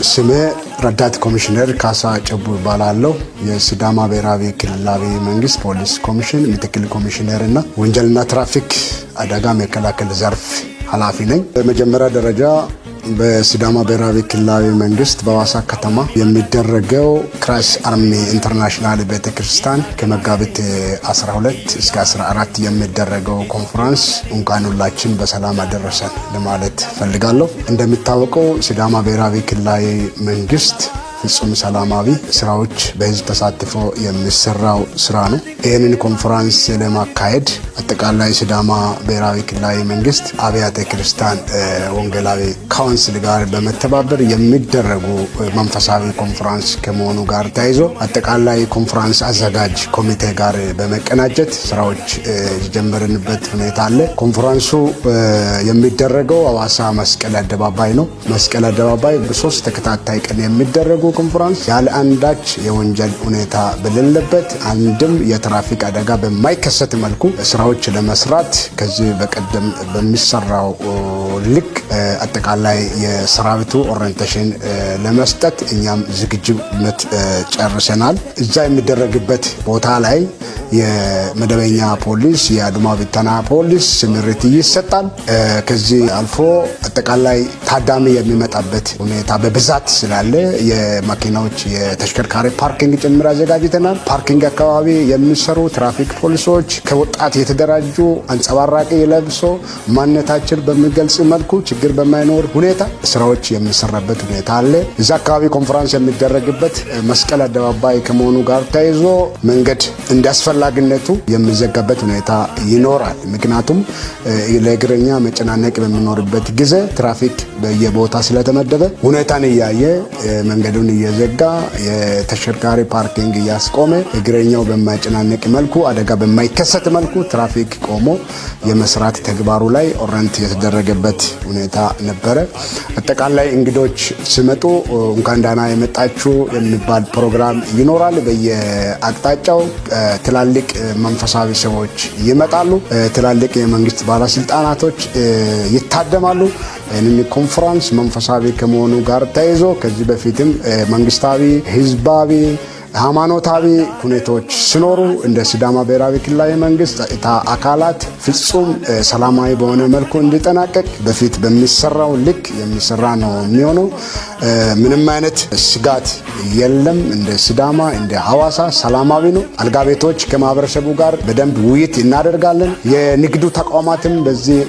ስሜ ረዳት ኮሚሽነር ካሳ ጨቡ ይባላለሁ። የሲዳማ ብሔራዊ ክልላዊ መንግስት ፖሊስ ኮሚሽን ምክትል ኮሚሽነር እና ወንጀልና ትራፊክ አደጋ መከላከል ዘርፍ ኃላፊ ነኝ። በመጀመሪያ ደረጃ በሲዳማ ብሔራዊ ክልላዊ መንግስት በሐዋሳ ከተማ የሚደረገው ክራይስት አርሚ ኢንተርናሽናል ቤተክርስቲያን ከመጋቢት 12 እስከ 14 የሚደረገው ኮንፈረንስ እንኳን ሁላችን በሰላም አደረሰን ለማለት ፈልጋለሁ። እንደሚታወቀው ሲዳማ ብሔራዊ ክልላዊ መንግስት ፍጹም ሰላማዊ ስራዎች በህዝብ ተሳትፎ የሚሰራው ስራ ነው። ይህንን ኮንፈረንስ ለማካሄድ አጠቃላይ ሲዳማ ብሔራዊ ክልላዊ መንግስት አብያተ ክርስቲያን ወንጌላዊ ካውንስል ጋር በመተባበር የሚደረጉ መንፈሳዊ ኮንፈረንስ ከመሆኑ ጋር ተያይዞ አጠቃላይ ኮንፈረንስ አዘጋጅ ኮሚቴ ጋር በመቀናጀት ስራዎች የጀመርንበት ሁኔታ አለ። ኮንፈረንሱ የሚደረገው ሐዋሳ መስቀል አደባባይ ነው። መስቀል አደባባይ በሶስት ተከታታይ ቀን የሚደረጉ ኮንፈረንስ ያለ አንዳች የወንጀል ሁኔታ በሌለበት አንድም የትራፊክ አደጋ በማይከሰት መልኩ ስራዎች ለመስራት ከዚህ በቀደም በሚሰራው ልክ አጠቃላይ የሰራዊቱ ኦሪየንቴሽን ለመስጠት እኛም ዝግጁነት ጨርሰናል። እዛ የሚደረግበት ቦታ ላይ የመደበኛ ፖሊስ፣ የአድማ ብተና ፖሊስ ስምሪት ይሰጣል። ከዚህ አልፎ አጠቃላይ ታዳሚ የሚመጣበት ሁኔታ በብዛት ስላለ የመኪናዎች የተሽከርካሪ ፓርኪንግ ጭምር አዘጋጅተናል። ፓርኪንግ አካባቢ የሚሰሩ ትራፊክ ፖሊሶች ከወጣት የተደራጁ አንጸባራቂ ለብሶ ማንነታችን በሚገልጽ መልኩ ችግር በማይኖር ሁኔታ ስራዎች የሚሰራበት ሁኔታ አለ። እዛ አካባቢ ኮንፈረንስ የሚደረግበት መስቀል አደባባይ ከመሆኑ ጋር ተያይዞ መንገድ እንዳስፈላጊነቱ የሚዘጋበት ሁኔታ ይኖራል። ምክንያቱም ለእግረኛ መጨናነቅ በሚኖርበት ጊዜ ትራፊክ በየቦታ ስለተመደበ ሁኔታን እያየ መንገዱን እየዘጋ የተሽከርካሪ ፓርኪንግ እያስቆመ እግረኛው በማይጨናነቅ መልኩ አደጋ በማይከሰት መልኩ ትራፊክ ቆሞ የመስራት ተግባሩ ላይ ኦሪየንት የተደረገበት ሁኔታ ነበረ። አጠቃላይ እንግዶች ሲመጡ እንኳን ደህና የመጣችሁ የሚባል ፕሮግራም ይኖራል። በየአቅጣጫው ትላልቅ መንፈሳዊ ሰዎች ይመጣሉ። ትላልቅ የመንግስት ባለስልጣናቶች ይታደማሉ። ይህንን ኮንፈረንስ መንፈሳዊ ከመሆኑ ጋር ተያይዞ ከዚህ በፊትም መንግስታዊ፣ ህዝባዊ፣ ሃይማኖታዊ ሁኔታዎች ሲኖሩ እንደ ሲዳማ ብሔራዊ ክልላዊ መንግስት አካላት ፍጹም ሰላማዊ በሆነ መልኩ እንዲጠናቀቅ በፊት በሚሰራው ልክ የሚሰራ ነው የሚሆነው። ምንም አይነት ስጋት የለም። እንደ ሲዳማ እንደ ሐዋሳ ሰላማዊ ነው። አልጋ ቤቶች ከማህበረሰቡ ጋር በደንብ ውይይት እናደርጋለን። የንግዱ ተቋማትም በዚህ